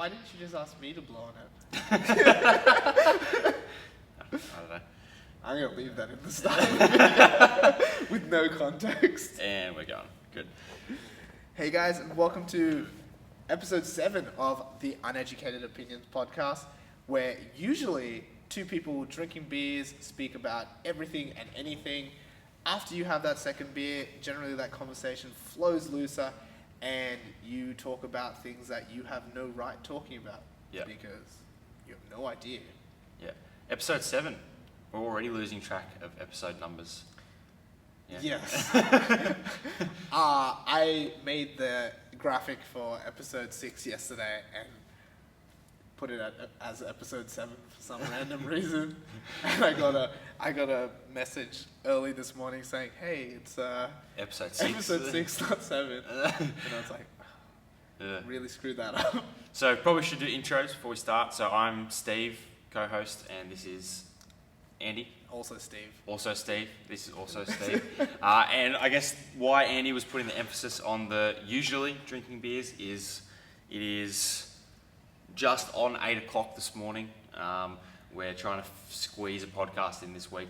why didn't you just ask me to blow on it? I don't know. I'm going to leave that in the start with no context. And we're going. Good. Hey guys, and welcome to episode 7 of the Uneducated Opinions podcast, where usually two people drinking beers speak about everything and anything. After you have that second beer, generally that conversation flows looser and you talk about things that you have no right talking about. Yeah. Because you have no idea. Yeah. Episode 7. We're already losing track of episode numbers. Yeah. Yes. I made the graphic for episode 6 yesterday and put it as episode 7 for some random reason. And I got a message early this morning saying, "Hey, it's Episode 6. episode 6, not 7." And I was like, really screwed that up. So probably should do intros before we start. So I'm Steve, co-host, and this is Andy. Also Steve. Also Steve. This is also Steve. And I guess why Andy was putting the emphasis on the usually drinking beers is it is just on 8 o'clock this morning. We're trying to squeeze a podcast in this week.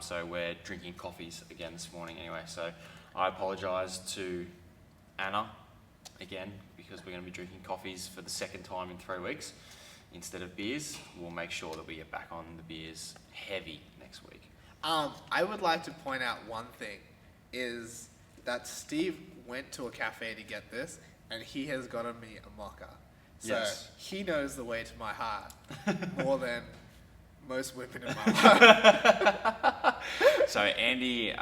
So we're drinking coffees again this morning anyway. So I apologise to Anna again because we're going to be drinking coffees for the second time in 3 weeks instead of beers. We'll make sure that we get back on the beers heavy next week. I would like to point out one thing is that Steve went to a cafe to get this and he has gotten me a mocha. So Yes. he knows the way to my heart more than most women in my life. So Andy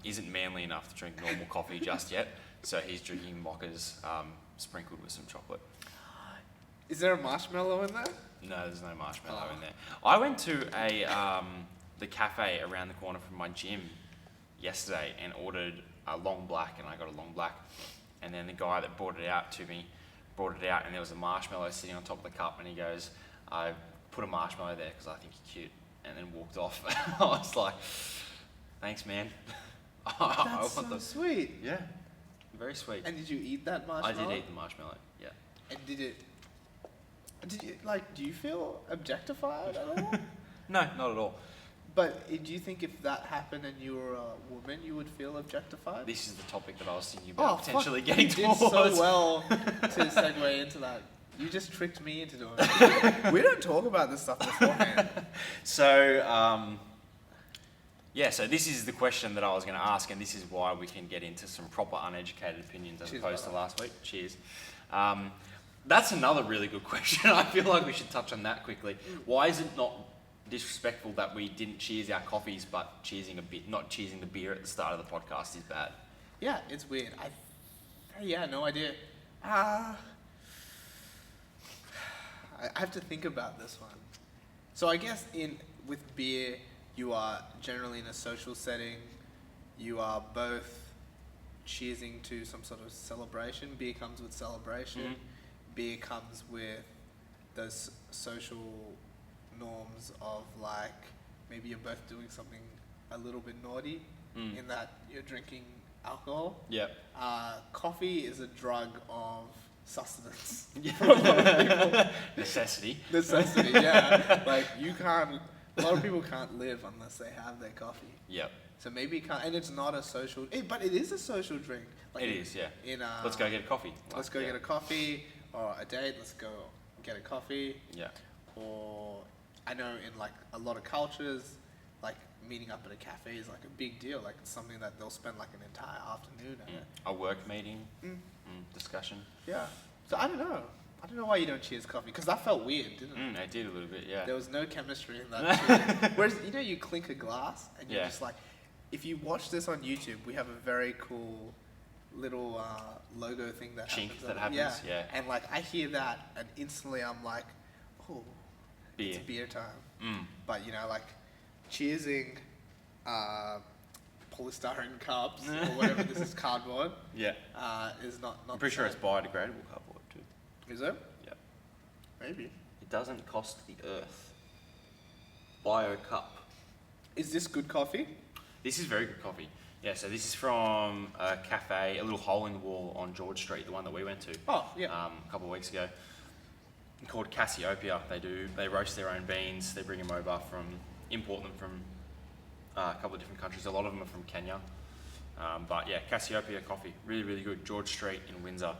isn't manly enough to drink normal coffee just yet. So he's drinking mochas sprinkled with some chocolate. Is there a marshmallow in there? No, there's no marshmallow in there. I went to the cafe around the corner from my gym yesterday and ordered a long black, and I got a long black. And then the guy that brought it out to me brought it out, and there was a marshmallow sitting on top of the cup, and he goes, "I put a marshmallow there because I think you're cute," and then walked off. I was like, "Thanks, man." That's so sweet. Yeah, very sweet. And did you eat that I marshmallow? did eat the marshmallow. Yeah. And do you feel objectified at all? No, not at all. But do you think if that happened and you were a woman, you would feel objectified? This is the topic that I was thinking about potentially fuck. getting You towards. did so well to segue into that. You just tricked me into doing it. We don't talk about this stuff beforehand. So, so this is the question that I was going to ask, and this is why we can get into some proper uneducated opinions as Cheers, opposed brother. to last week. Cheers. That's another really good question. I feel like we should touch on that quickly. Why is it not disrespectful that we didn't cheers our coffees, but not cheersing the beer at the start of the podcast is bad? Yeah, it's weird. No idea. I have to think about this one. So I guess with beer, you are generally in a social setting. You are both cheersing to some sort of celebration. Beer comes with celebration. Mhm. Beer comes with those social norms of like maybe you're both doing something a little bit naughty in that you're drinking alcohol. Yeah. Coffee is a drug of sustenance. Necessity. Necessity, yeah. Like a lot of people can't live unless they have their coffee. Yep. So maybe and it's not a social, but it is a social drink. Like It is, yeah. In Let's go get a coffee. Let's go get a coffee, or a date. Let's go get a coffee. Yeah. Or I know in like a lot of cultures, like meeting up at a cafe is like a big deal. Like it's something that they'll spend like an entire afternoon at. A work meeting, discussion. Yeah. So I don't know. I don't know why you don't cheers coffee, because that felt weird, didn't it? I did a little bit, yeah. There was no chemistry in that cheers. Whereas, you clink a glass and you're just like, if you watch this on YouTube, we have a very cool little logo thing that Chink happens. that happens, yeah. And like I hear that and instantly I'm like, oh, it's beer time. But like cheersing polystyrene cups or whatever this is, cardboard. Yeah. Is not. I'm pretty sure it's biodegradable cardboard too. Is it? Yeah. Maybe. It doesn't cost the earth. Bio cup. Is this good coffee? This is very good coffee. Yeah, so this is from a cafe, a little hole in the wall on George Street, the one that we went to. Oh, yeah. A couple of weeks ago. called Cassiopeia. They roast their own beans. They bring them over import them from a couple of different countries. A lot of them are from Kenya. But yeah, Cassiopeia coffee, really, really good. George Street in Windsor.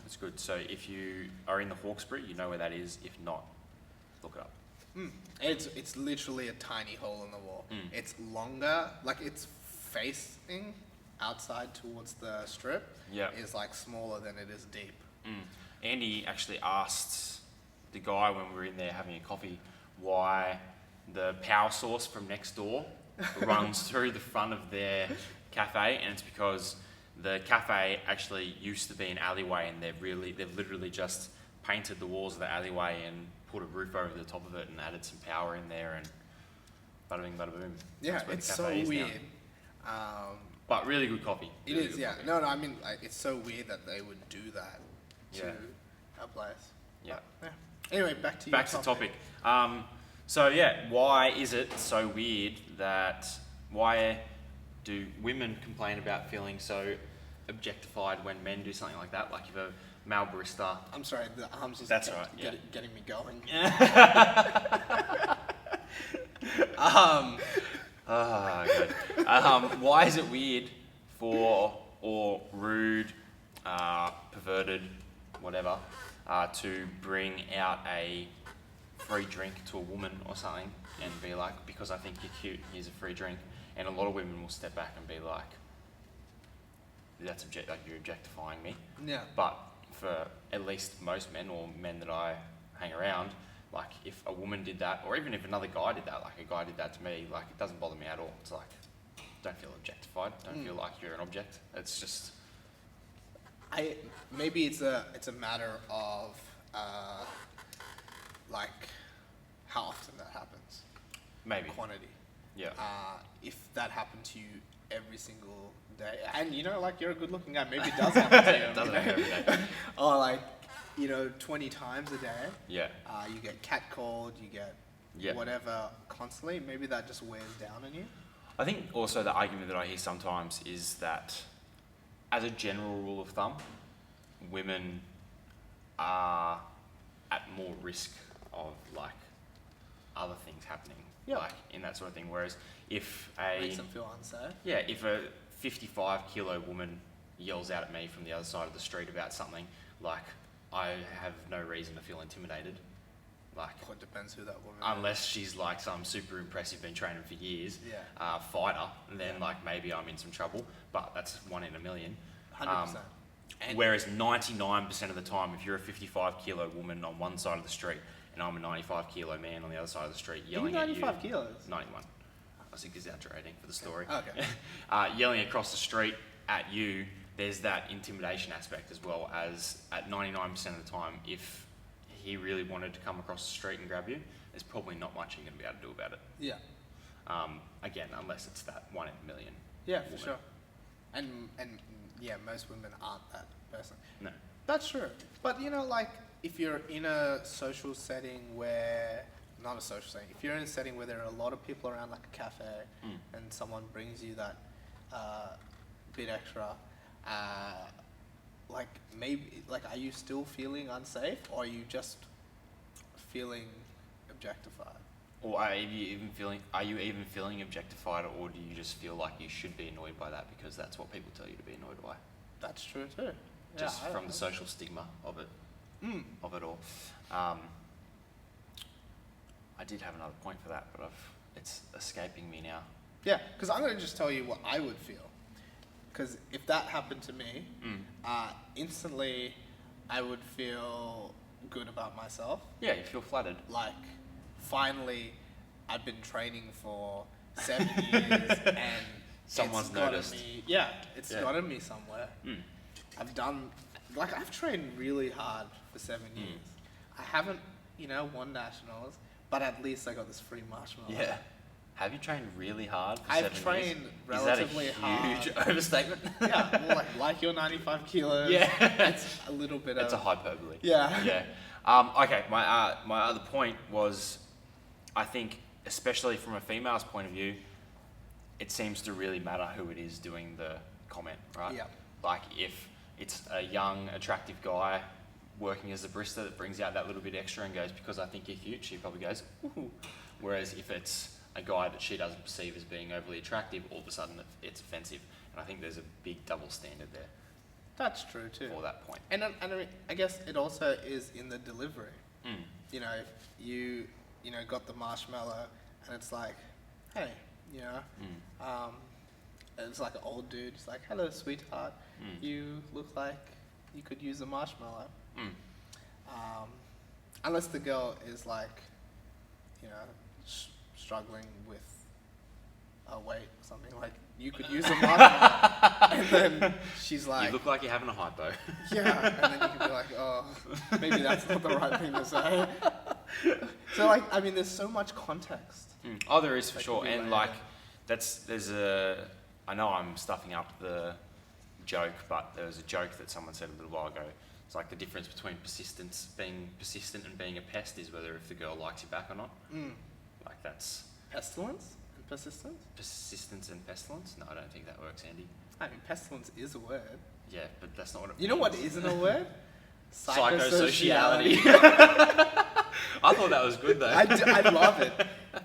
It's good. So if you are in the Hawkesbury, you know where that is. If not, look it up. It's literally a tiny hole in the wall. It's longer, like it's facing outside towards the strip. Yeah. Is like smaller than it is deep. Andy actually asked the guy when we were in there having a coffee why the power source from next door runs through the front of their cafe, and it's because the cafe actually used to be an alleyway, and they've literally just painted the walls of the alleyway and put a roof over the top of it and added some power in there, and bada bing, bada boom. Yeah, That's where the it's cafe so is now. weird. But really good coffee. It Really is, good yeah. coffee. No, I mean, like, it's so weird that they would do that to Yeah. our place. Yeah. Yeah. Anyway, back to Back to topic. So yeah, why is it so weird why do women complain about feeling so objectified when men do something like that? Like if a male barista. I'm sorry, the arms just That's right, yeah. getting me going. Good. Why is it weird or rude, perverted, whatever, to bring out a free drink to a woman or something and be like, because I think you're cute, here's a free drink, and a lot of women will step back and be like, like you're objectifying me. Yeah. But for at least most men or men that I hang around, like if a woman did that, or even if another guy did that, like a guy did that to me, like it doesn't bother me at all. It's like, don't feel objectified. Don't feel like you're an object. It's just. Maybe it's a matter of like how often that happens. Maybe. Quantity. Yeah. If that happened to you every single day, and you know, like you're a good-looking guy, maybe it does happen to you. It doesn't happen every day. Or like, 20 times a day. Yeah. You get catcalled, you get whatever constantly. Maybe that just wears down on you. I think also the argument that I hear sometimes is that, as a general rule of thumb, women are at more risk of like other things happening, like in that sort of thing. Whereas if Makes them feel unsafe. if a 55-kilo woman yells out at me from the other side of the street about something, like I have no reason to feel intimidated. Like, It depends who that woman is. unless she's like some super impressive, been training for years, Yeah. fighter, and then like maybe I'm in some trouble. But that's 1 in a million. 100%. And Whereas 99% of the time, if you're a 55-kilo woman on one side of the street and I'm a 95-kilo man on the other side of the street yelling at you, 95 kilos. 91. I was exaggerating for the story. Okay. Yelling across the street at you, there's that intimidation aspect as well as at 99% of the time, if he really wanted to come across the street and grab you, there's probably not much you're going to be able to do about it. Yeah. Again, unless it's that 1 in a million. Yeah, for woman. sure. And yeah, most women aren't that person. No. That's true. But like if you're in a social setting where, not a social setting, if you're in a setting where there are a lot of people around, like a cafe, and someone brings you that bit extra, like maybe, like are you still feeling unsafe, or are you just feeling objectified? Or are you even feeling objectified, or do you just feel like you should be annoyed by that because that's what people tell you to be annoyed by? That's true too. Just Yeah, from the social stigma of it, of it all. I did have another point for that, but it's escaping me now. Yeah, because I'm going to just tell you what I would feel. Because if that happened to me, instantly I would feel good about myself. Yeah, you feel flattered. Like, finally, I've been training for 7 years and Someone's it's gotten noticed. me, it's gotten me somewhere. I've trained really hard for 7 years. I haven't, won nationals, but at least I got this free marshmallow. Yeah. Have you trained really hard for I've 7 trained years? relatively Is that a huge hard. overstatement? Yeah, well, like you're 95 kilos. Yeah. It's a little bit It's a of... hyperbole. Yeah. Yeah. Okay, my other point was, I think, especially from a female's point of view, it seems to really matter who it is doing the comment, right? Yeah. Like if it's a young, attractive guy working as a barista that brings out that little bit extra and goes, because I think you're cute, she probably goes, ooh. Whereas if it's a guy that she doesn't perceive as being overly attractive, all of a sudden it's offensive. And I think there's a big double standard there That's true too. for that point. And I mean, I guess it also is in the delivery. Mm. You know, if you got the marshmallow and it's like, hey, and it's like an old dude. It's like, hello, sweetheart. You look like you could use a marshmallow. Unless the girl is like, struggling with a weight or something, like you could use a marshmallow, and then she's like, you look like you're having a hypo. yeah, and then you can be like, oh, maybe that's not the right thing to say. So like, I mean, there's so much context. Oh, there is for That sure, could be and later. like, I know I'm stuffing up the joke, but there was a joke that someone said a little while ago. It's like the difference between being persistent and being a pest is whether if the girl likes you back or not. Like that's Pestilence and persistence? persistence and pestilence. No, I don't think that works, Andy. I mean, pestilence is a word. Yeah, but that's not what it You know what means. isn't a word? Psychosociality. I thought that was good though. I love it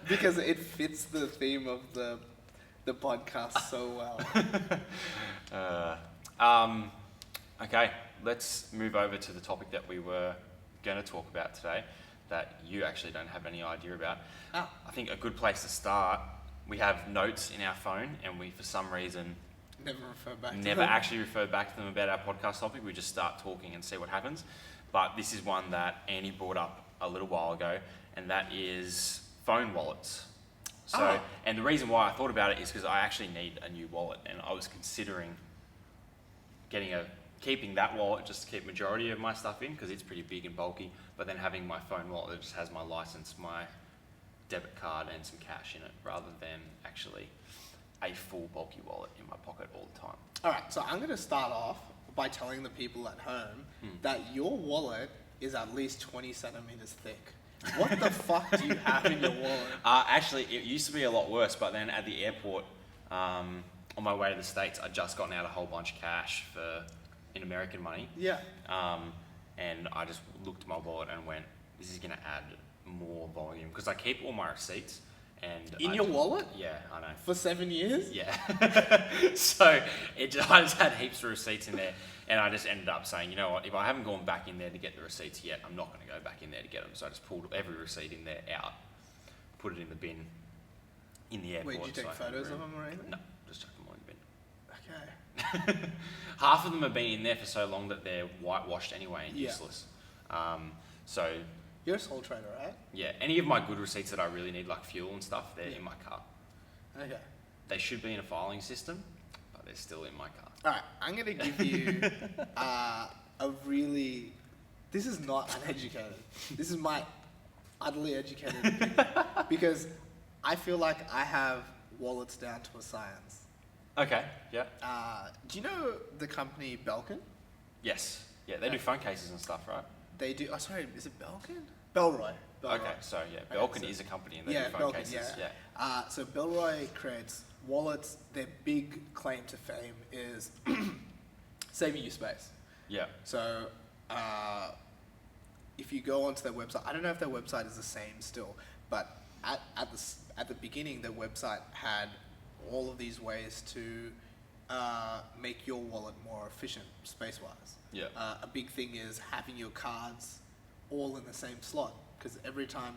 because it fits the theme of the podcast so well. Okay, let's move over to the topic that we were going to talk about today that you actually don't have any idea about. Ah. I think a good place to start, we have notes in our phone and we, for some reason, Never refer back to never them. actually refer back to them about our podcast topic. We just start talking and see what happens. But this is one that Annie brought up a little while ago, and that is phone wallets. So, and the reason why I thought about it is because I actually need a new wallet, and I was considering keeping that wallet just to keep majority of my stuff in because it's pretty big and bulky, but then having my phone wallet that just has my license, my debit card, and some cash in it, rather than actually a full bulky wallet in my pocket all the time. All right, so I'm going to start off by telling the people at home that your wallet is at least 20 centimeters thick. What the fuck do you have in your wallet? Actually, it used to be a lot worse, but then at the airport, on my way to the States, I'd just gotten out a whole bunch of cash in American money. Yeah. And I just looked at my wallet and went, this is going to add more volume. Because I keep all my receipts. And Your wallet? Yeah, I know. For 7 years? Yeah. So I just had heaps of receipts in there. And I just ended up saying, you know what, if I haven't gone back in there to get the receipts yet, I'm not going to go back in there to get them. So I just pulled every receipt in there out, put it in the bin in the airport. Wait, did you take so I had photos room. of them or anything? No, just chuck them all in the bin. Okay. Half of them have been in there for so long that they're whitewashed anyway and Yeah. useless. So You're a sole trader, right? yeah, any of my good receipts that I really need, like fuel and stuff, they're in my car. Okay. They should be in a filing system, but they're still in my car. All right, I'm going to give you this is not uneducated. This is my utterly educated opinion. Because I feel like I have wallets down to a science. Okay, yeah. Do you know the company Belkin? Yes. Yeah, they do phone cases and stuff, right? They do. Oh, sorry, is it Belkin? Belroy. Okay, so yeah, Belkin is a company and they do phone cases. Yeah. So Belroy creates wallets. Their big claim to fame is saving you space. Yeah. So if you go onto their website, I don't know if their website is the same still, but at the beginning, their website had all of these ways to make your wallet more efficient space-wise. Yeah. A big thing is having your cards all in the same slot, because every time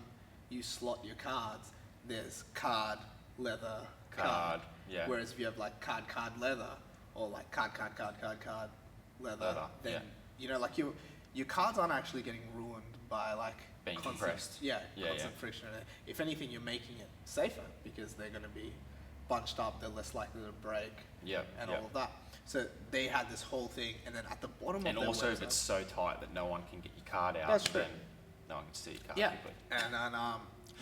you slot your cards, there's card, leather, card. Yeah. Whereas if you have like card, leather, or like card, leather, then like your cards aren't actually getting ruined by like Being constant, compressed. Constant friction. If anything, you're making it safer because they're going to be bunched up, they're less likely to break, and all of that. So they had this whole thing, and then at the bottom And of their also, website, if it's so tight that no one can get your card out, That's true. then no one can see your card yeah, quickly. and then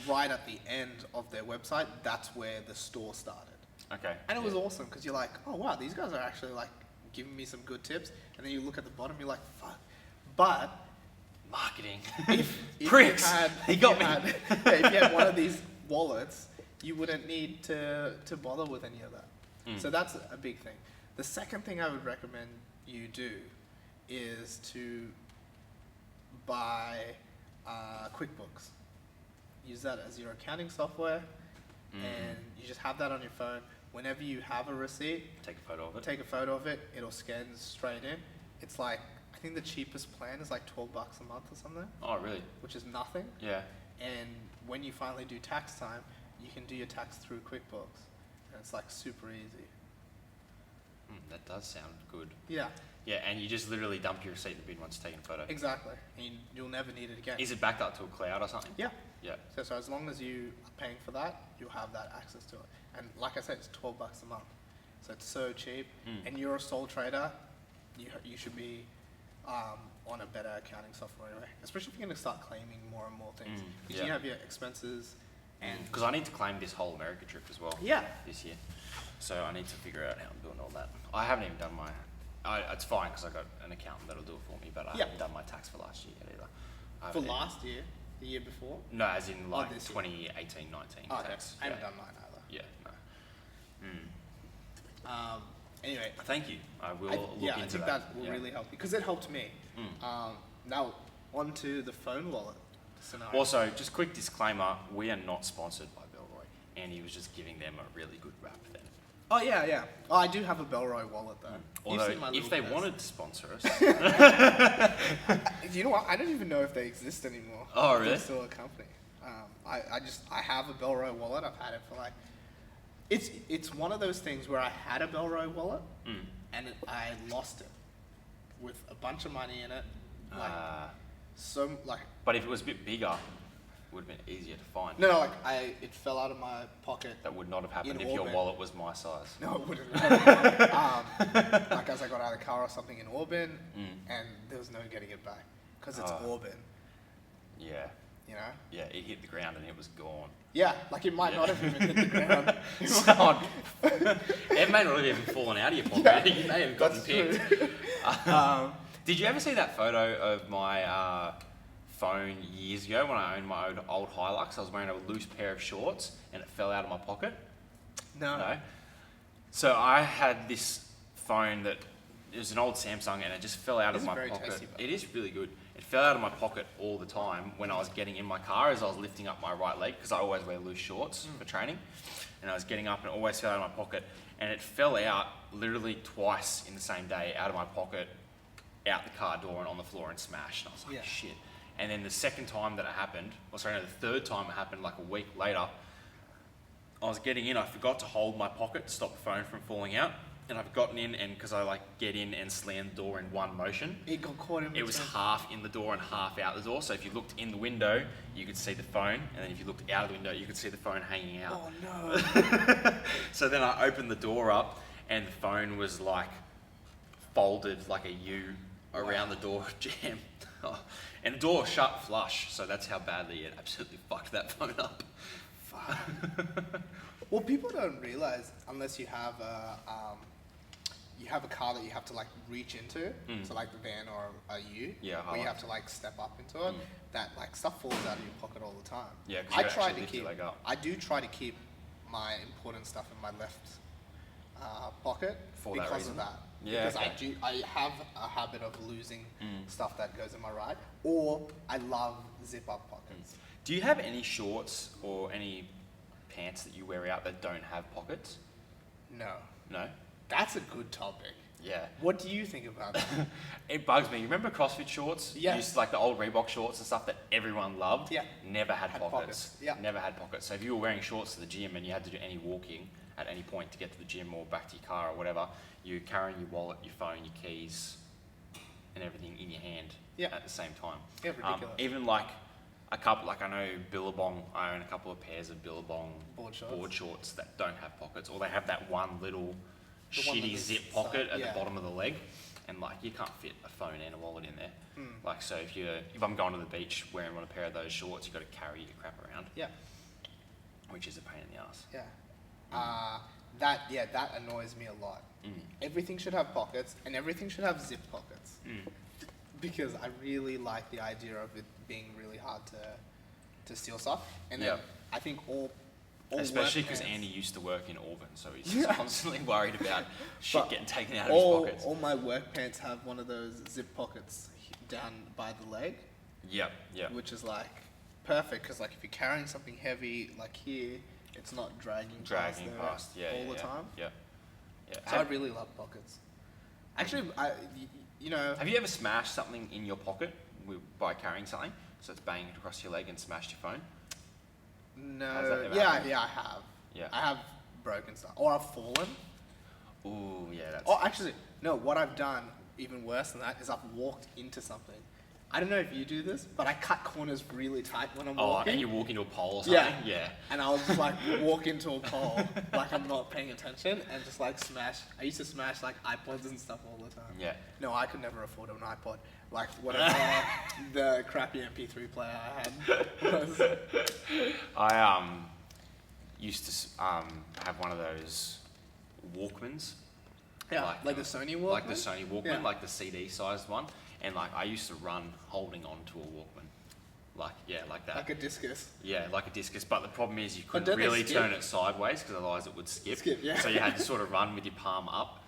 right at the end of their website, that's where the store started. Okay. And it was awesome because you're like, oh wow, these guys are actually like giving me some good tips. And then you look at the bottom, you're like, fuck. But Marketing. if Pricks. He got me. if you had one of these wallets, you wouldn't need to bother with any of that. So that's a big thing. The second thing I would recommend you do is to buy QuickBooks. Use that as your accounting software, and you just have that on your phone. Whenever you have a receipt, Take a photo of it. take a photo of it. It'll scan straight in. It's like, I think the cheapest plan is like $12 a month or something, Oh, really? which is nothing. Yeah. And when you finally do tax time, you can do your tax through QuickBooks, and it's like super easy. That does sound good. Yeah, Yeah, and you just literally dump your receipt in the bin once you've taken a photo. exactly. And you'll never need it again. Is it backed up to a cloud or something? Yeah. Yeah. So as long as you are paying for that, you'll have that access to it. And like I said, it's $12 a month. So it's so cheap. And you're a sole trader, you should be on a better accounting software anyway. Especially if you're going to start claiming more and more things. Because you have your expenses and... Because I need to claim this whole America trip as well. Yeah. This year. So I need to figure out how I'm doing all that. I haven't even done my... it's fine because I got an accountant that'll do it for me, but I haven't done my tax for last year yet either. For last year? The year before? No, as in like this year. 2018, 19 Oh, tax. I haven't done mine either. Yeah, no. Anyway, Thank you. I will look into I think that will really help you because it helped me. Now, on to the phone wallet scenario. Also, just quick disclaimer, we are not sponsored by Bellroy. Andy was just giving them a really good rap then. Oh, yeah. Oh, I do have a Bellroy wallet though. You've Although, seen my if little they purse. wanted to sponsor us... You know what? I don't even know if they exist anymore. Oh, If really? They're still a company. I have a Bellroy wallet. I've had it for like... It's one of those things where I had a Bellroy wallet and I lost it with a bunch of money in it. But if it was a bit bigger, it would have been easier to find. No, it fell out of my pocket. That would not have happened In if your Auburn. wallet was my size. No, it wouldn't. Like as I got out of the car or something in Auburn, and there was no getting it back because it's Auburn. Yeah. You know? Yeah, it hit the ground and it was gone. Yeah, like it might not have even hit the ground. So, it may not have even fallen out of your pocket. Yeah, You may have gotten that's picked. true. Did you ever see that photo of my phone years ago when I owned my old Hilux? I was wearing a loose pair of shorts and it fell out of my pocket. No. So I had this phone that it was an old Samsung and it just fell out of my very pocket. tasty, though. It is really good. It fell out of my pocket all the time when I was getting in my car as I was lifting up my right leg because I always wear loose shorts for training. And I was getting up and it always fell out of my pocket. And it fell out literally twice in the same day out of my pocket, out the car door and on the floor and smashed. And I was like, shit. And then the second time that it happened, the third time it happened like a week later, I was getting in, I forgot to hold my pocket to stop the phone from falling out. And I've gotten in, and because I get in and slam the door in one motion, It got caught in it was between. half in the door and half out the door. So if you looked in the window, you could see the phone, and then if you looked out of the window, you could see the phone hanging out. Oh no. So then I opened the door up, and the phone was like folded like a U around the door jam. And the door shut flush, so that's how badly it absolutely fucked that phone up. Fuck. Well, people don't realize unless you have a car that you have to like reach into, so like the van or a U, where you have to like step up into it. That like stuff falls out of your pocket all the time. Yeah, 'cause you actually lift your leg up. I do try to keep my important stuff in my left pocket For that because reason? of that. Yeah, Because okay. I have a habit of losing stuff that goes in my right, or I love zip up pockets. Do you have any shorts or any pants that you wear out that don't have pockets? No, No? that's a good topic. Yeah. What do you think about that? It bugs me. You remember CrossFit shorts? Yes. Used to, like the old Reebok shorts and stuff that everyone loved? Yeah. Never had Had pockets. pockets. Yeah. Never had pockets. So if you were wearing shorts to the gym and you had to do any walking at any point to get to the gym or back to your car or whatever, you're carrying your wallet, your phone, your keys, and everything in your hand at the same time. Yeah, ridiculous. Even like a couple, like I know Billabong, I own a couple of pairs of Billabong Board shorts. shorts that don't have pockets, or they have that one little The one shitty that zip is pocket at yeah. the bottom of the leg, and like you can't fit a phone and a wallet in there. Like so, if I'm going to the beach wearing a pair of those shorts, you've got to carry your crap around, Yeah, which is a pain in the ass. yeah. That annoys me a lot. Everything should have pockets, and everything should have zip pockets. Because I really like the idea of it being really hard to steal stuff, and then I think all Especially work because pants- Andy used to work in Auburn, so he's just constantly worried about shit But getting taken out of all his pockets. my work pants have one of those zip pockets down by the leg, Yep. Yep. which is like perfect because like if you're carrying something heavy like here, it's not dragging Dragging there past. Yeah. all the time. Yeah. Yeah. So I really love pockets. Actually, you know, Have you ever smashed something in your pocket by carrying something? So it's banging it across your leg and smashed your phone? Has that no, ever yeah, happened? I have. Yeah. I have broken stuff, or I've fallen. Ooh, yeah, that's... Or actually, no. What I've done, even worse than that, is I've walked into something. I don't know if you do this, but I cut corners really tight when I'm walking. and you walk into a pole or something? Yeah. And I'll just like walk into a pole like I'm not paying attention and just like smash. I used to smash like iPods and stuff all the time. Yeah. No, I could never afford an iPod. Like whatever the crappy MP3 player I had was. I used to have one of those Walkmans. Yeah, like the Sony Walkman? Like the Sony Walkman, Yeah. like the CD-sized one. And like I used to run holding on to a Walkman. Like that. Like a discus. Yeah, like a discus. But the problem is you But couldn't don't they really skip? turn it sideways because otherwise it would skip. Skip, yeah. So you had to sort of run with your palm up.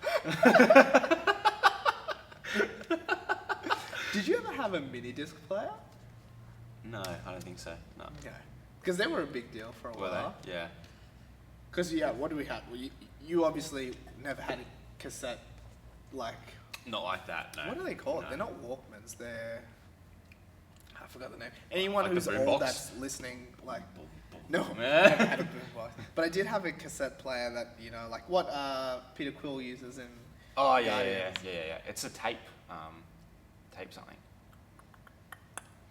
Did you ever have a mini disc player? No, I don't think so. No. Okay. Because they were a big deal for a Were while. they? Yeah. Because what do we have? Well, you obviously never had a cassette like. Not like that, no. What are they called? No. They're not Walkmans. They're. I forgot the name. Anyone Like the who's boom old box? that's listening, like. No, I Yeah. never had a boombox. But I did have a cassette player that like what Peter Quill uses in. Oh yeah. Guardians. It's a tape, tape something.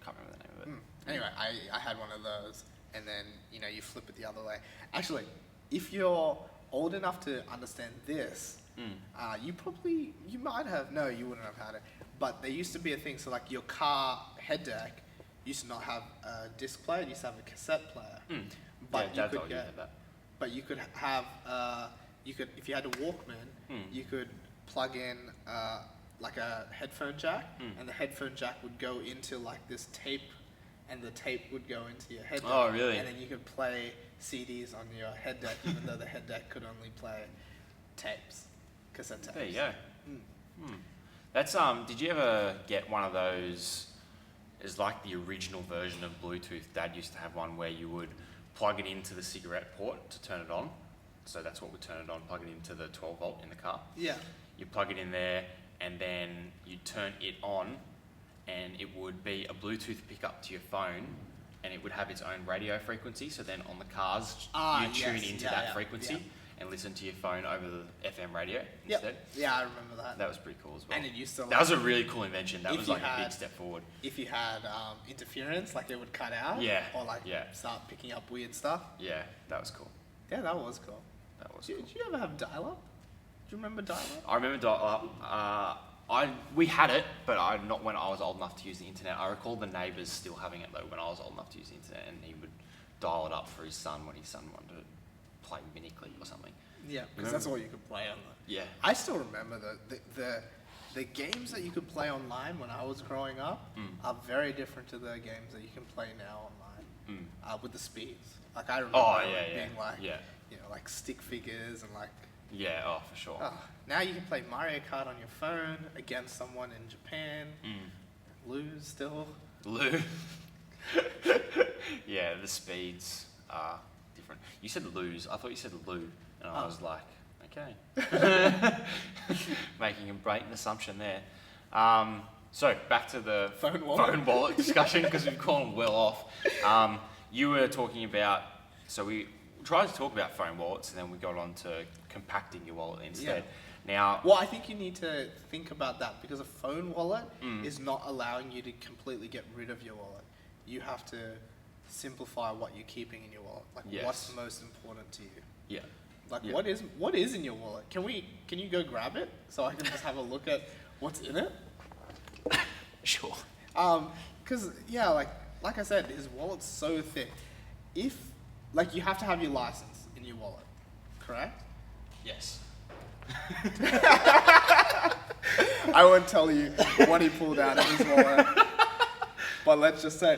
Can't remember the name of it. Anyway, I had one of those, and then you flip it the other way. Actually, if you're old enough to understand this, you might have. No, you wouldn't have had it. But there used to be a thing. So like your car head deck used to not have a disc player. It used to have a cassette player. But Yeah, you Dad could told you get. about that. But you could have. If you had a Walkman, you could plug in like a headphone jack, and the headphone jack would go into like this tape, and the tape would go into your head deck. Oh, really? And then you could play CDs on your head deck, even though the head deck could only play tapes, cassette tapes. There you go. That's Did you ever get one of those? It's like the original version of Bluetooth. Dad used to have one where you would plug it into the cigarette port to turn it on. So that's what would turn it on. Plug it into the 12 volt in the car. Yeah. You plug it in there, and then you turn it on, and it would be a Bluetooth pickup to your phone, and it would have its own radio frequency. So then on the cars, you tune yes. into Yeah, that yeah, frequency yeah. and listen to your phone over the FM radio Yep. instead. Yeah, I remember that. That was pretty cool as well. And it used to. That was a really cool invention. That if was you like a had- big step forward. If you had interference, like it would cut out. Yeah, Or like yeah. start picking up weird stuff. Yeah, that was cool. Yeah, that was cool. That was cool. Did you ever have dial-up? Do you remember dial-up? I remember we had it, but not when I was old enough to use the internet. I recall the neighbours still having it though when I was old enough to use the internet, and he would dial it up for his son when his son wanted to play mini-click or something. Yeah, because that's all you could play on the. Yeah. I still remember the games that you could play online when I was growing up are very different to the games that you can play now online with the speeds. Like I remember being like, like stick figures and like. Yeah, oh, for sure. Now you can play Mario Kart on your phone against someone in Japan. Lose still. Lou. Yeah, the speeds are different. You said lose. I thought you said Lou. And I was like, okay. Making a blatant assumption there. So, back to the Phone wallet. discussion, because we've gone well off. You were talking about, so we tried to talk about phone wallets, and then we got on to compacting your wallet instead. Yeah. Now, Well, I think you need to think about that because a phone wallet is not allowing you to completely get rid of your wallet. You have to simplify what you're keeping in your wallet. Like Yes. what's most important to you. yeah. Like Yeah. what is in your wallet? Can you go grab it so I can just have a look at what's in it? Sure. Cause like I said, his wallet's so thick. If you have to have your license in your wallet, correct? Yes. I won't tell you what he pulled out of his wallet, but let's just say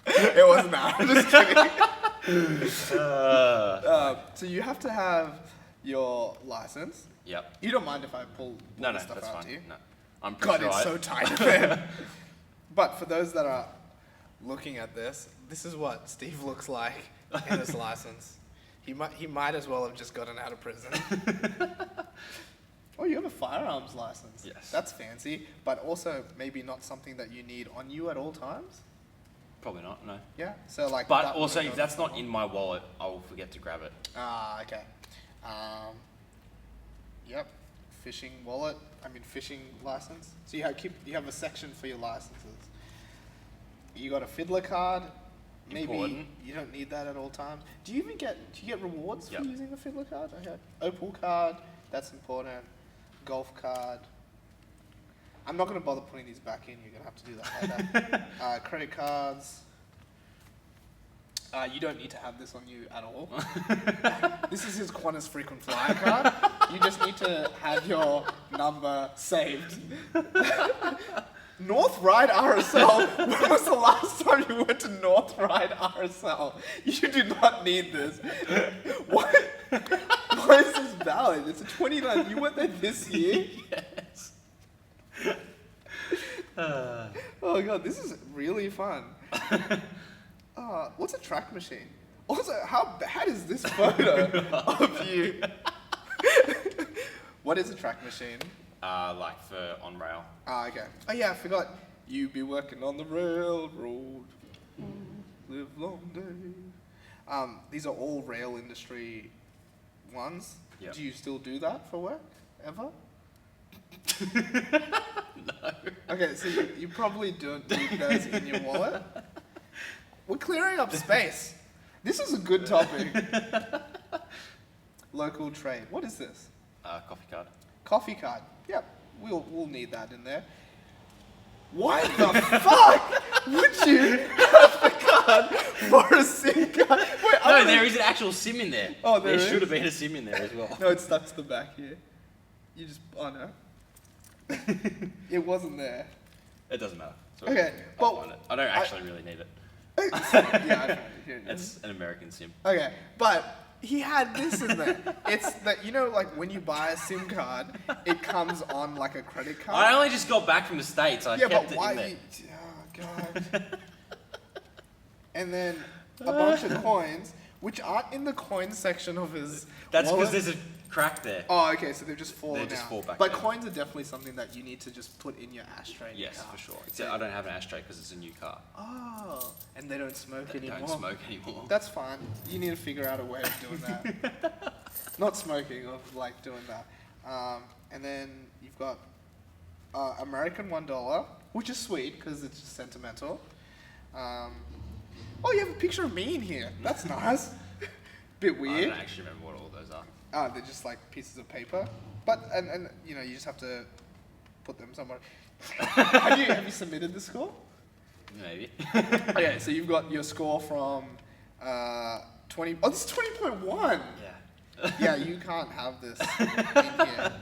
it wasn't that. I'm just kidding. So you have to have your license. Yep. You don't mind if I pull No, this stuff that's out fine. to you? No. I'm pretty God, sure. it's so tight there. But for those that are looking at this, this is what Steve looks like in his license. He might as well have just gotten out of prison. Oh, you have a firearms license. Yes. That's fancy, but also maybe not something that you need on you at all times. Probably not, no. Yeah. So like. But that also, would if that's not in my wallet, I will forget to grab it. Ah, okay. Yep. Fishing wallet. Fishing license. So you have a section for your licenses. You got a fiddler card. Maybe Important. you don't need that at all times. Do you get rewards Yep. for using the fiddler card? Okay. Opal card. That's important. Golf card. I'm not going to bother putting these back in. You're going to have to do that later. Credit cards. You don't need to have this on you at all. This is his Qantas frequent flyer card. You just need to have your number saved. North Ryde RSL. When was the last time you went to North Ryde RSL? You do not need this. Why is this valid? It's a 29. You went there this year? Yes. Oh god, this is really fun. What's a track machine? Also, how bad is this photo of you? What is a track machine? Like for on rail. Okay. Oh yeah, I forgot. You be working on the railroad, live long day. These are all rail industry ones. Yep. Do you still do that for work? Ever? No. Okay, so you probably don't need those in your wallet. We're clearing up space. This is a good topic. Local trade. What is this? Coffee card. Coffee card. Yep, we'll need that in there. Why the fuck would you have the card for a SIM card? Wait, No, there is an actual SIM in there. Oh, there should is? have been a SIM in there as well. No, it's stuck to the back here. You just, oh no. It wasn't there. It doesn't matter. So Okay, I'll well, find it. I don't actually really need it. Yeah, I found it. Here it is. It's an American SIM. Okay, but he had this in there. It's that, like when you buy a SIM card, it comes on like a credit card. I only just got back from the States. I Yeah, kept but it why? in there. Oh god. And then a bunch of coins, which aren't in the coin section of his. That's wallet. because there's a crack there. Oh, okay, so they've just fallen They just out. fall back But down. coins are definitely something that you need to just put in your ashtray. In your Yes, car. for sure. Except I don't have an ashtray because it's a new car. Oh, and they don't smoke They anymore. don't smoke anymore. That's fine. You need to figure out a way of doing that. Not smoking, of like doing that. And then you've got American $1, which is sweet because it's just sentimental. Oh, you have a picture of me in here. That's nice. Bit I weird. don't actually remember what all those are. They're just like pieces of paper. But and you just have to put them somewhere. have you submitted the score? Maybe. Okay, so you've got your score from 20. Oh, this is 20.1. Yeah. Yeah, you can't have this in here.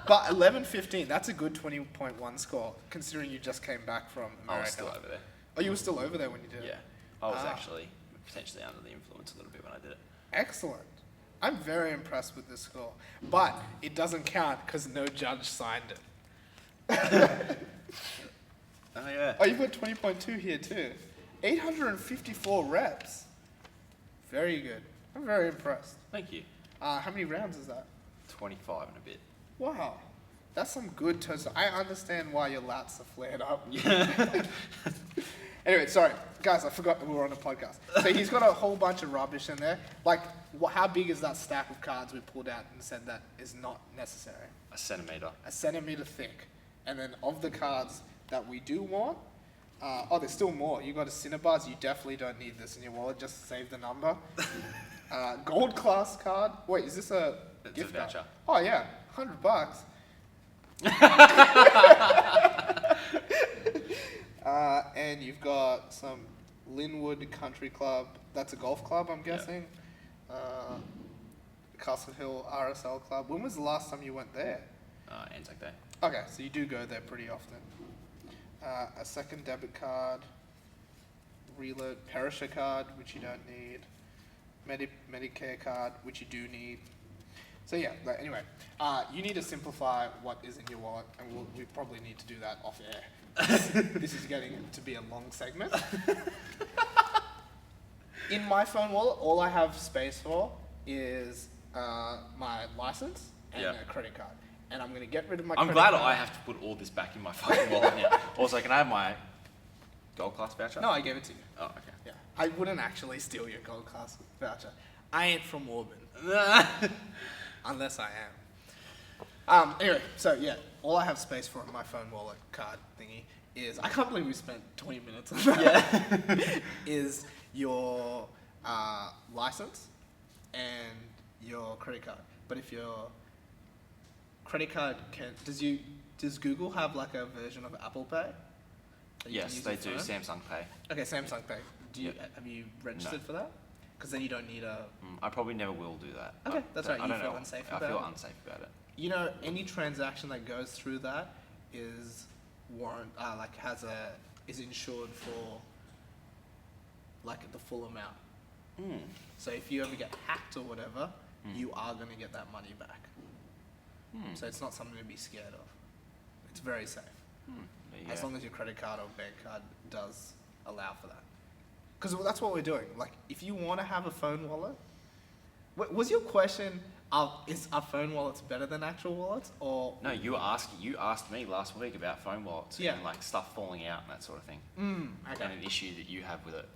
But 11.15, that's a good 20.1 score, considering you just came back from America. I was still over there. Oh, you were still over there when you did it? Yeah. I was actually potentially under the influence a little bit when I did it. Excellent. I'm very impressed with this score. But it doesn't count because no judge signed it. Oh, yeah. Oh, you've got 20.2 here too. 854 reps. Very good. I'm very impressed. Thank you. How many rounds is that? 25 and a bit. Wow. That's some good toast. I understand why your lats are flared up. Yeah. Anyway, sorry. Guys, I forgot that we were on a podcast. So he's got a whole bunch of rubbish in there. Like, how big is that stack of cards we pulled out and said that is not necessary? A centimetre. A centimetre thick. And then of the cards that we do want, there's still more. You got a Cinnabars. You definitely don't need this in your wallet. Just save the number. Gold class card. Wait, is this a It's gift a voucher. card? Oh yeah, $100. And you've got some Linwood Country Club. That's a golf club, I'm guessing. Castle Hill RSL Club. When was the last time you went there? Anzac Day. Okay, so you do go there pretty often. A second debit card. Reload Perisher card, which you don't need. Medicare card, which you do need. So yeah, but anyway, you need to simplify what is in your wallet, and we probably need to do that off air. This is getting to be a long segment. In my phone wallet, all I have space for is my license and a credit card. And I'm going to get rid of my I'm credit glad card. I have to put all this back in my fucking wallet now. Also, can I have my gold class voucher? No, I gave it to you. Oh, okay. Yeah. I wouldn't actually steal your gold class voucher. I ain't from Auburn. Unless I am. Anyway, so yeah, all I have space for on my phone wallet card thingy is, I can't believe we spent 20 minutes on that, is your license and your credit card. But if your credit card does Google have like a version of Apple Pay? Yes, they do. Samsung Pay. Okay, Samsung Pay. Have you registered for that? Because then you don't need a... I probably never will do that. Okay, that's right. I You don't feel know. unsafe I about feel it? unsafe about it. You know, any transaction that goes through that is is insured for like the full amount. So if you ever get hacked or whatever, you are going to get that money back. So it's not something to be scared of. It's very safe. As long as your credit card or bank card does allow for that. Because that's what we're doing. Like, if you want to have a phone wallet, was your question, is our phone wallets better than actual wallets, or? No, you asked me last week about phone wallets and like stuff falling out and that sort of thing. Okay. And an issue that you have with it.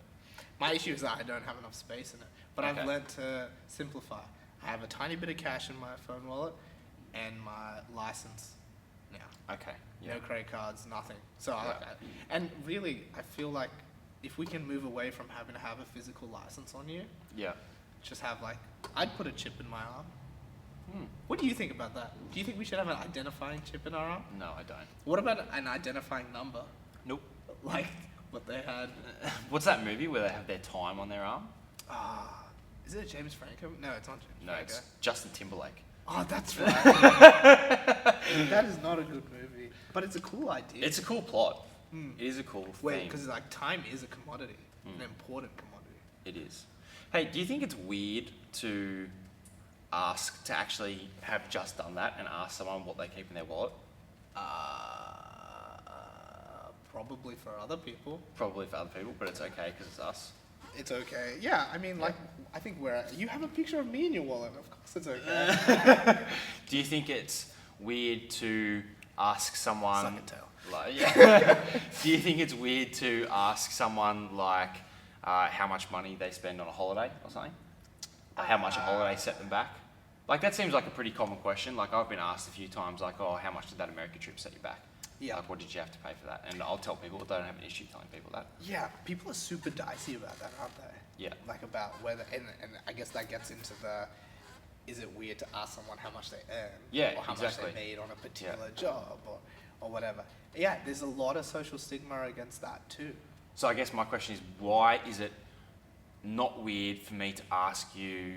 My issue is that I don't have enough space in it, but I've learned to simplify. I have a tiny bit of cash in my phone wallet and my license now. Okay. Yeah. No credit cards, nothing. So I like that. And really, I feel like if we can move away from having to have a physical license on you, just have I'd put a chip in my arm. What do you think about that? Do you think we should have an identifying chip in our arm? No, I don't. What about an identifying number? Nope. Like what they had. What's that movie where they have their time on their arm? Is it a James Franco? No, it's not James Franco. It's Justin Timberlake. Oh, that's right. That is not a good movie, but it's a cool idea. It's a cool plot. It is a cool thing. Because time is a commodity, an important commodity. It is. Hey, do you think it's weird to actually have just done that and ask someone what they keep in their wallet? Probably for other people. Probably for other people, but it's okay because it's us. It's okay. Yeah, I mean, I think you have a picture of me in your wallet. Of course it's okay. Do you think it's weird to ask someone... Suck and tell. Do you think it's weird to ask someone how much money they spend on a holiday or something? How much a holiday set them back? That seems like a pretty common question. I've been asked a few times, how much did that American trip set you back? Yeah. What did you have to pay for that? And I'll tell people, I don't have an issue telling people that. Yeah, people are super dicey about that, aren't they? Yeah. About whether, and I guess that gets into is it weird to ask someone how much they earn? Yeah, or how exactly. much they made on a particular job or whatever. Yeah, there's a lot of social stigma against that too. So I guess my question is, why is it not weird for me to ask you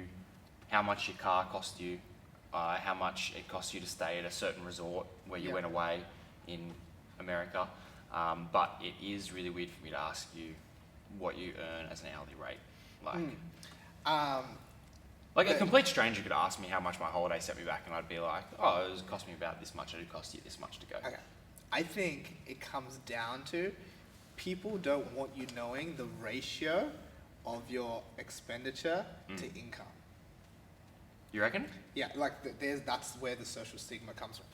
how much your car cost you, how much it cost you to stay at a certain resort where you went away in America, but it is really weird for me to ask you what you earn as an hourly rate. A complete stranger could ask me how much my holiday set me back, and I'd be like, oh, it cost me about this much, and it cost you this much to go. Okay. I think it comes down to people don't want you knowing the ratio of your expenditure to income. You reckon? Yeah, that's where the social stigma comes from.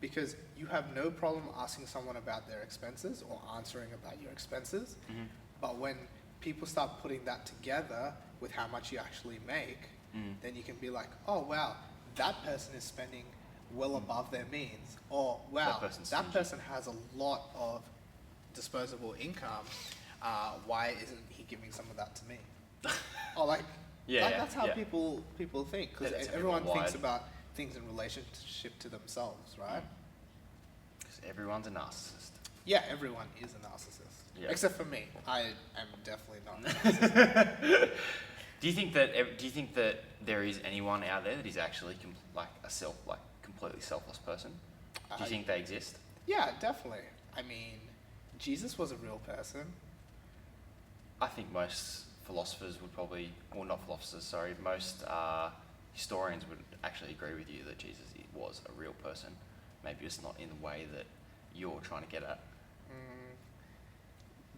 Because you have no problem asking someone about their expenses or answering about your expenses. But when people start putting that together with how much you actually make, then you can be like, oh, wow, that person is spending well above their means. Or, wow, that person has a lot of disposable income. Why isn't he giving some of that to me? That's how people think. Because everyone thinks about things in relationship to themselves, right? Because everyone's a narcissist. Yeah, everyone is a narcissist. Yeah. Except for me. I am definitely not a narcissist. Do you think that there is anyone out there that is actually completely selfless person? Do you think they exist? Yeah, definitely. I mean, Jesus was a real person. I think most philosophers would probably, well, not philosophers, sorry, most historians would actually agree with you that Jesus was a real person, maybe just not in the way that you're trying to get at.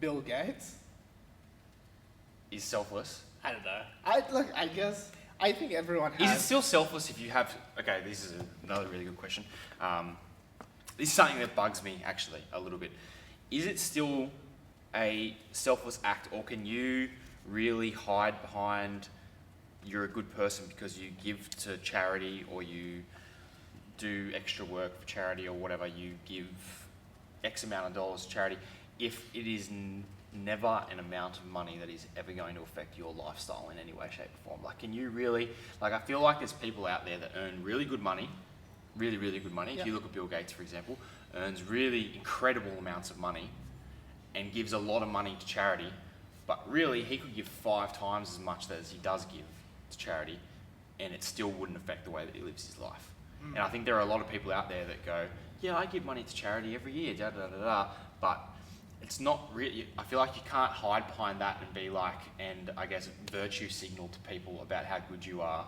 Bill Gates? Is selfless. I don't know. I guess I think everyone has. Is it still selfless if you have? Okay, this is another really good question. This is something that bugs me actually a little bit. Is it still a selfless act, or can you really hide behind you're a good person because you give to charity, or you do extra work for charity, or whatever, you give X amount of dollars to charity, if it is never an amount of money that is ever going to affect your lifestyle in any way, shape or form? Like, can you really, like, I feel like there's people out there that earn really good money, really, really good money. Yeah. If you look at Bill Gates, for example, earns really incredible amounts of money and gives a lot of money to charity, but really he could give 5 times as much as he does give to charity, and it still wouldn't affect the way that he lives his life. And I think there are a lot of people out there that go, yeah, I give money to charity every year, da da da da, but it's not really, I feel like you can't hide behind that and be like, and I guess virtue signal to people about how good you are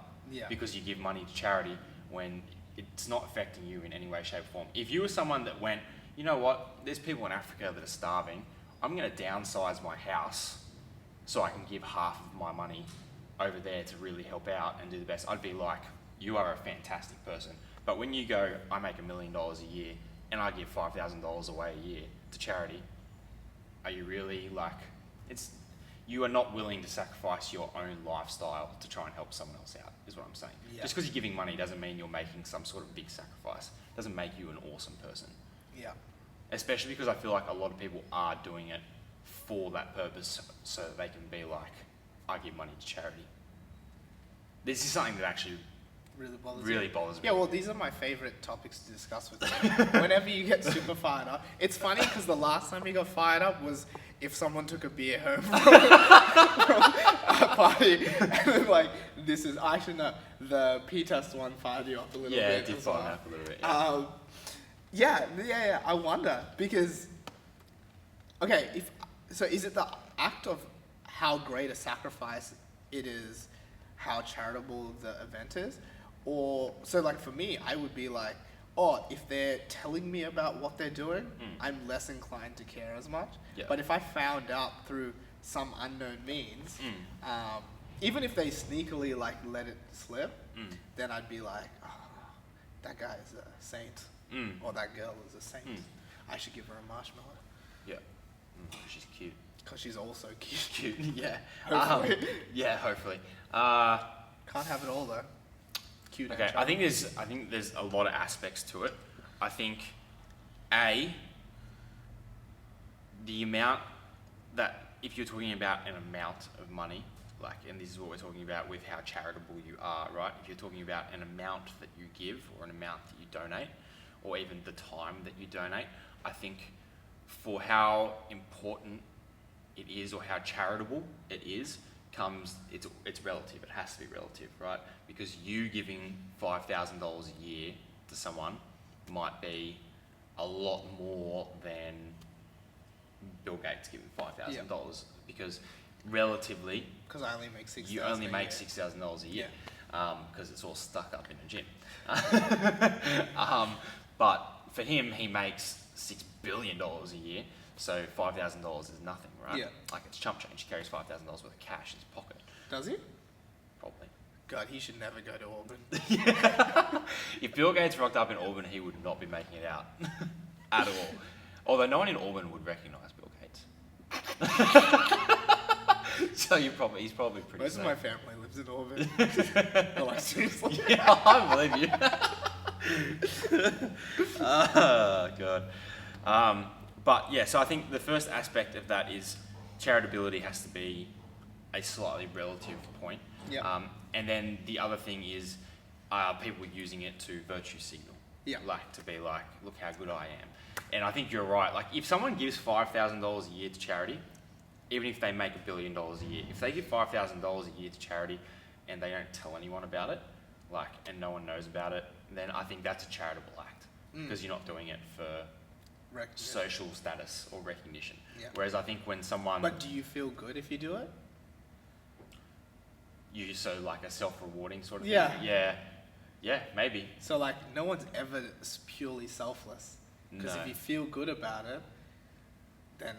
because you give money to charity when it's not affecting you in any way, shape or form. If you were someone that went, you know what, there's people in Africa that are starving, I'm going to downsize my house so I can give half of my money over there to really help out and do the best, I'd be like, you are a fantastic person. But when you go, I make $1 million a year and I give $5,000 away a year to charity, are you really like, you are not willing to sacrifice your own lifestyle to try and help someone else out, is what I'm saying. Yeah. Just because you're giving money doesn't mean you're making some sort of big sacrifice. It doesn't make you an awesome person. Yeah. Especially because I feel like a lot of people are doing it for that purpose, so that they can be like, I give money to charity. This is something that actually really bothers me. Yeah, well, these are my favorite topics to discuss with you. Whenever you get super fired up. It's funny because the last time you got fired up was if someone took a beer home from a party. And then, like, this is, actually no, the P-test one fired you up a little bit. Yeah, it did fire me up a little bit. Yeah. I wonder because, okay, so is it the act of how great a sacrifice it is, how charitable the event is? Or, so like for me, I would be like, oh, if they're telling me about what they're doing, I'm less inclined to care as much. Yeah. But if I found out through some unknown means, even if they sneakily like let it slip, then I'd be like, oh, that guy is a saint, or that girl is a saint. I should give her a marshmallow. Yeah. She's cute. Because she's also cute. Yeah. Hopefully. Hopefully. Can't have it all though. Cute. Okay, I think there's a lot of aspects to it. I think the amount that, if you're talking about an amount of money, like, and this is what we're talking about with how charitable you are, right? If you're talking about an amount that you give or an amount that you donate, or even the time that you donate, I think for how important it is or how charitable it is, it's relative. It has to be relative, right? Because you giving $5,000 a year to someone might be a lot more than Bill Gates giving $5,000 because relatively, because I only make $6,000. You only make $6,000 a year because it's all stuck up in a gym. But for him, he makes $6 billion a year. So $5,000 is nothing, right? Yeah. Like, it's chump change. He carries $5,000 worth of cash in his pocket. Does he? Probably. God, he should never go to Auburn. If Bill Gates rocked up in Auburn, he would not be making it out at all. Although no one in Auburn would recognise Bill Gates. So he's probably pretty Most safe. of my family lives in Auburn. They're like, seriously? Yeah, I believe you. Oh, God. But yeah, so I think the first aspect of that is charitability has to be a slightly relative point. Yeah. And then the other thing is people using it to virtue signal. Yeah. Like, to be like, look how good I am. And I think you're right. Like, if someone gives $5,000 a year to charity, even if they make $1 billion a year, if they give $5,000 a year to charity and they don't tell anyone about it, like, and no one knows about it, then I think that's a charitable act because you're not doing it for social status or recognition. Yeah. Whereas I think when someone... But do you feel good if you do it? so like a self-rewarding sort of Yeah. thing. Yeah, maybe. So like no one's ever purely selfless. Because No. if you feel good about it, then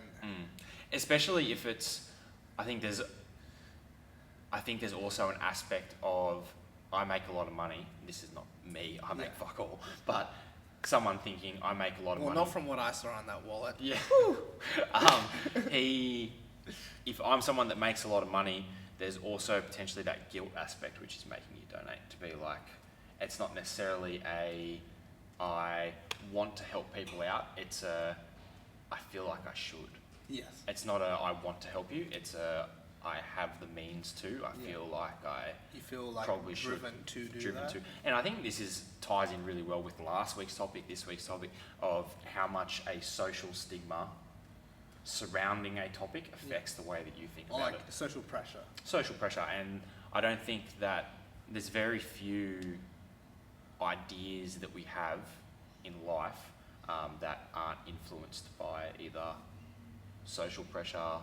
Especially if it's, I think there's also an aspect of, I make a lot of money. This is not me, I make fuck all. But someone thinking, I make a lot of money. not from what I saw on that wallet. Yeah. If I'm someone that makes a lot of money, there's also potentially that guilt aspect, which is making you donate, to be like, it's not necessarily I want to help people out. It's I feel like I should. Yes. It's not I want to help you. It's I have the means to. I feel like you feel like probably driven should, to do driven that. to. And I think this ties in really well with last week's topic, this week's topic, of how much a social stigma surrounding a topic affects the way that you think Or about like it. social pressure. Social pressure, and I don't think that there's very few ideas that we have in life that aren't influenced by either social pressure,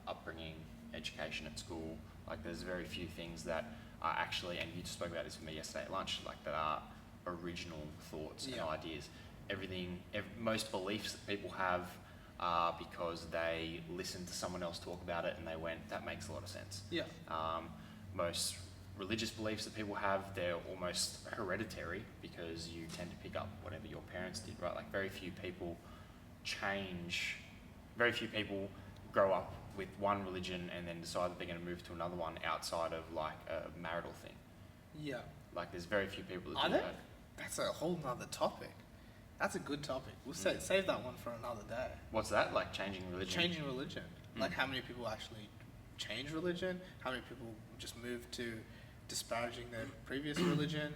upbringing, education at school. Like there's very few things that are actually, and you just spoke about this with me yesterday at lunch, like that are original thoughts and ideas. Most beliefs that people have are because they listened to someone else talk about it and they went, that makes a lot of sense. Yeah. Most religious beliefs that people have, they're almost hereditary because you tend to pick up whatever your parents did, right? Like very few people grow up with one religion and then decide that they're going to move to another one outside of like a marital thing. Yeah. Like there's very few people that Are do there? that. That's a whole nother topic. That's a good topic. We'll save that one for another day. What's that? Like changing religion? Changing religion. Like how many people actually change religion? How many people just move to disparaging their previous religion?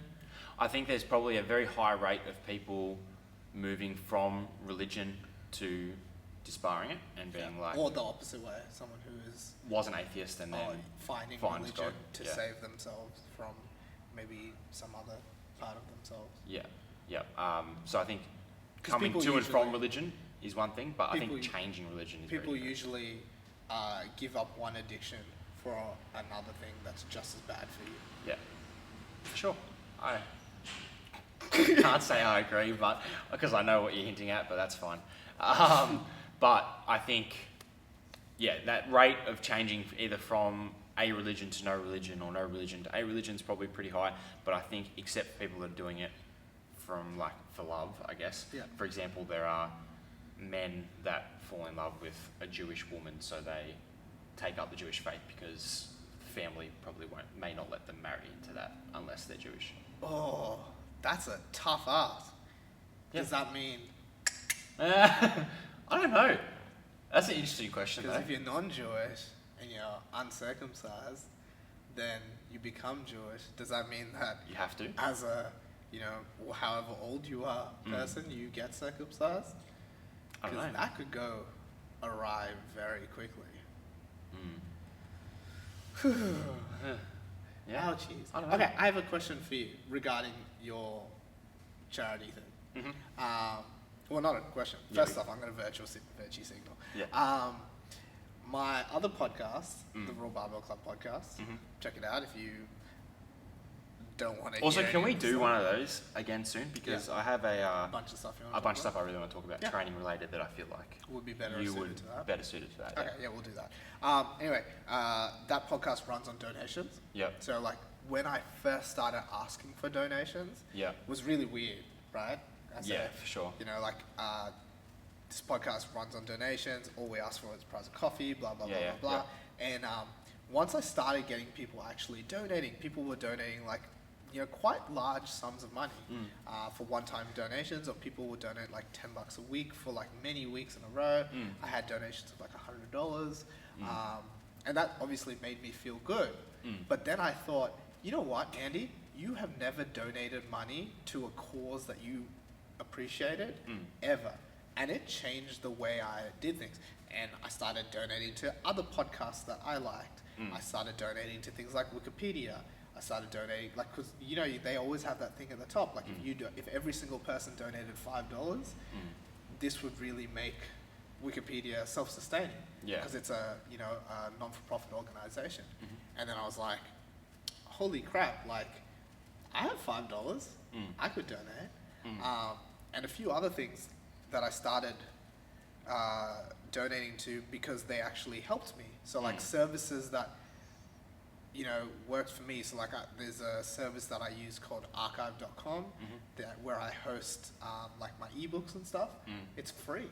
I think there's probably a very high rate of people moving from religion to disbarring it and being like... Or the opposite way. Someone who is... was an atheist and then finding finds religion God. to save themselves from maybe some other part of themselves. Yeah. So I think 'Cause coming people to and from usually- religion is one thing, but I think people- changing religion is People very different. usually give up one addiction for another thing that's just as bad for you. Yeah, sure. I can't say I agree, but because I know what you're hinting at, but that's fine. But I think, that rate of changing either from a religion to no religion or no religion to a religion is probably pretty high. But I think, except for people that are doing it from like for love, I guess. Yeah. For example, there are men that fall in love with a Jewish woman, so they take up the Jewish faith because family probably may not let them marry into that unless they're Jewish. Oh, that's a tough ask. Yeah. Does that mean... I don't know. That's an interesting question, Because though. if you're non-Jewish and you're uncircumcised, then you become Jewish. Does that mean that You have to. as a, however old you are person, you get circumcised? I don't Because know. that could go awry very quickly. Yeah. Oh, jeez. I don't know. Okay, I have a question for you regarding your charity thing. Well, not a question. Yeah. First off, I'm going to virtue signal. Yeah. My other podcast, the Raw Barbell Club podcast, check it out if you don't want to Also, hear can any we of the do stuff. one of those again soon? Because I have A bunch of stuff you want a to bunch of talk stuff I really want to talk about, Yeah. training related, that I feel like Would be better you suited would to that. better suited to that. Okay, yeah, we'll do that. Anyway, that podcast runs on donations. Yep. So, like, when I first started asking for donations, Yeah. it was really weird, right? I said, Yeah, for sure. This podcast runs on donations. All we ask for is the price of coffee, blah, blah, Yeah, blah, yeah, blah, blah. And once I started getting people actually donating, people were donating, like, quite large sums of money for one-time donations, or people would donate like $10 a week for like many weeks in a row. I had donations of like $100, and that obviously made me feel good. But then I thought, you know what, Andy, you have never donated money to a cause that you appreciated ever, and it changed the way I did things. And I started donating to other podcasts that I liked. I started donating to things like Wikipedia. I started donating, like, because they always have that thing at the top. Like, if every single person donated $5, this would really make Wikipedia self-sustaining. Yeah. Because it's a non-for-profit organization. And then I was like, holy crap, like, I have $5. I could donate. And a few other things that I started donating to because they actually helped me. So like services that, you know, worked for me. So like there's a service that I use called archive.com where I host like my ebooks and stuff. It's free,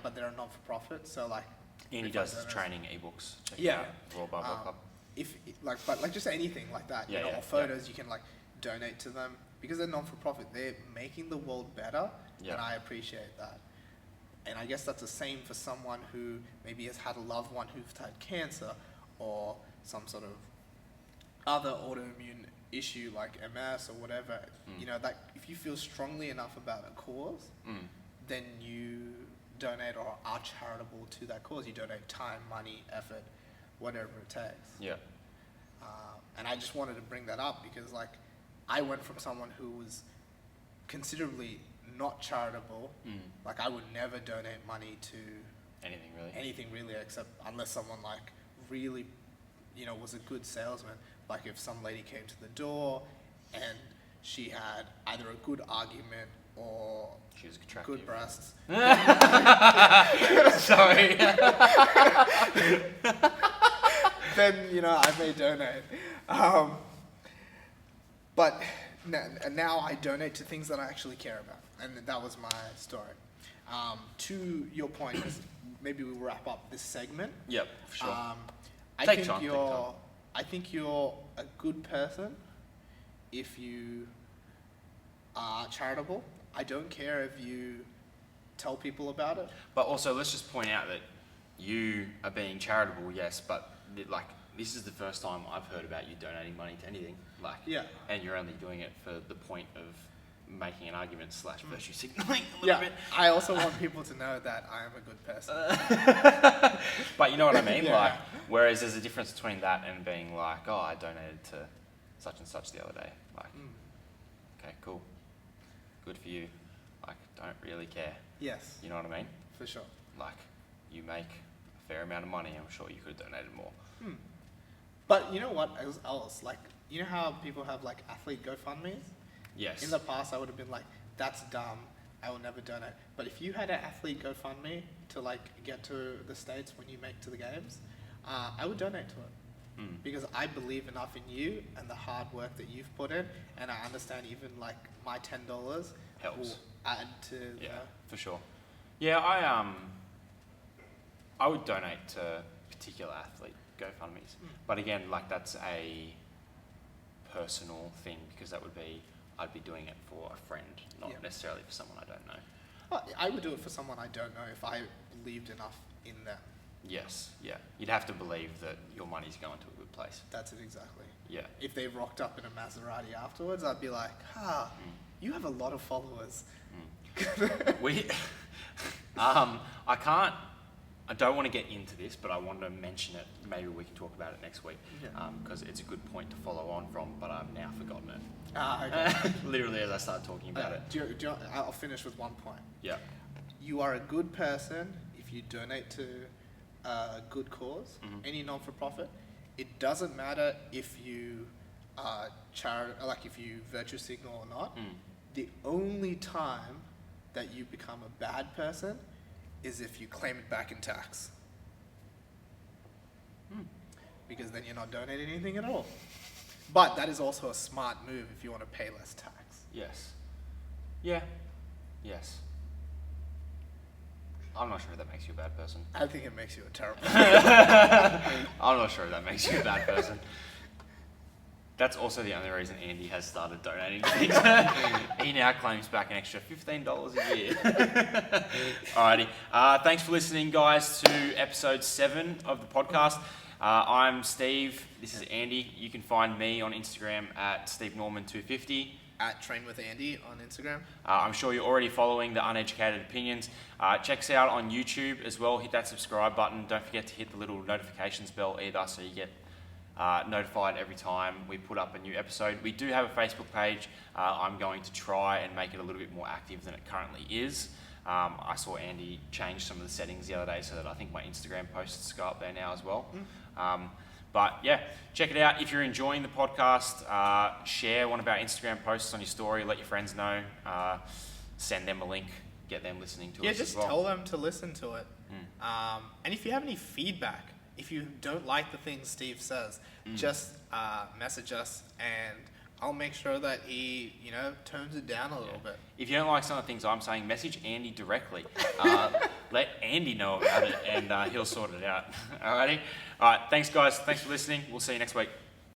but they're a non-for-profit. So like, Andy does the training ebooks. Check it Yeah. out, Royal Barbell Club. if like, but like just anything like that, you know, or photos, you can like donate to them because they're non-for-profit. They're making the world better, and I appreciate that. And I guess that's the same for someone who maybe has had a loved one who's had cancer or some sort of other autoimmune issue like MS or whatever. You know, that if you feel strongly enough about a cause, then you donate or are charitable to that cause. You donate time, money, effort, whatever it takes. Yeah. And I just wanted to bring that up because like I went from someone who was considerably not charitable. Like I would never donate money to anything really, except unless someone like really, you know, was a good salesman. Like if some lady came to the door and she had either a good argument or she was attractive. Good breasts. Sorry. Then, you know, I may donate. But now I donate to things that I actually care about. And that was my story. To your point, 'cause maybe we'll wrap up this segment. Yep, for sure. I Take think time. I think you're a good person if you are charitable. I don't care if you tell people about it. But also, let's just point out that you are being charitable, yes, but like this is the first time I've heard about you donating money to anything. Like, and you're only doing it for the point of making an argument / virtue signaling a little bit. I also want people to know that I am a good person. But you know what I mean? Like, whereas there's a difference between that and being like, oh, I donated to such and such the other day. Like, okay, cool. Good for you. Like, don't really care. Yes. You know what I mean? For sure. Like, you make a fair amount of money. I'm sure you could have donated more. But you know what else? Like, you know how people have like athlete GoFundMes? Yes. In the past, I would have been like, that's dumb. I will never donate. But if you had an athlete GoFundMe to like get to the States when you make to the games, I would donate to it. Because I believe enough in you and the hard work that you've put in, and I understand even like my $10 helps will add to for sure. Yeah, I would donate to particular athlete GoFundMes, but again, like that's a personal thing because that would be I'd be doing it for a friend, not necessarily for someone I don't know. Well, I would do it for someone I don't know if I believed enough in them. Yes, yeah. You'd have to believe that your money's going to a good place. That's it exactly. Yeah. If they rocked up in a Maserati afterwards, I'd be like, you have a lot of followers. I don't want to get into this, but I want to mention it. Maybe we can talk about it next week because it's a good point to follow on from, but I've now forgotten it. Okay. Literally as I started talking about it. I'll finish with one point. Yeah. You are a good person if you donate to a good cause, any non-for-profit. It doesn't matter if you like if you virtue signal or not. The only time that you become a bad person is if you claim it back in tax. Because then you're not donating anything at all. But that is also a smart move if you want to pay less tax. Yes. Yeah. Yes. I'm not sure if that makes you a bad person. I think it makes you a terrible I'm not sure if that makes you a bad person. That's also the only reason Andy has started donating things. He now claims back an extra $15 a year. Alrighty. Thanks for listening, guys, to episode 7 of the podcast. I'm Steve. This is Andy. You can find me on Instagram at SteveNorman250. At Train with Andy on Instagram. I'm sure you're already following the Uneducated Opinions. Check us out on YouTube as well. Hit that subscribe button. Don't forget to hit the little notifications bell either so you get notified every time we put up a new episode. We do have a Facebook page. I'm going to try and make it a little bit more active than it currently is. I saw Andy change some of the settings the other day so that I think my Instagram posts go up there now as well. But yeah, check it out. If you're enjoying the podcast, share one of our Instagram posts on your story. Let your friends know. Send them a link. Get them listening to us. Yeah, just as well. tell them to listen to it. And if you have any feedback, if you don't like the things Steve says, just message us, and I'll make sure that he, tones it down a little bit. If you don't like some of the things I'm saying, message Andy directly. Let Andy know about it, and he'll sort it out. Alrighty? Alright, thanks guys. Thanks for listening. We'll see you next week.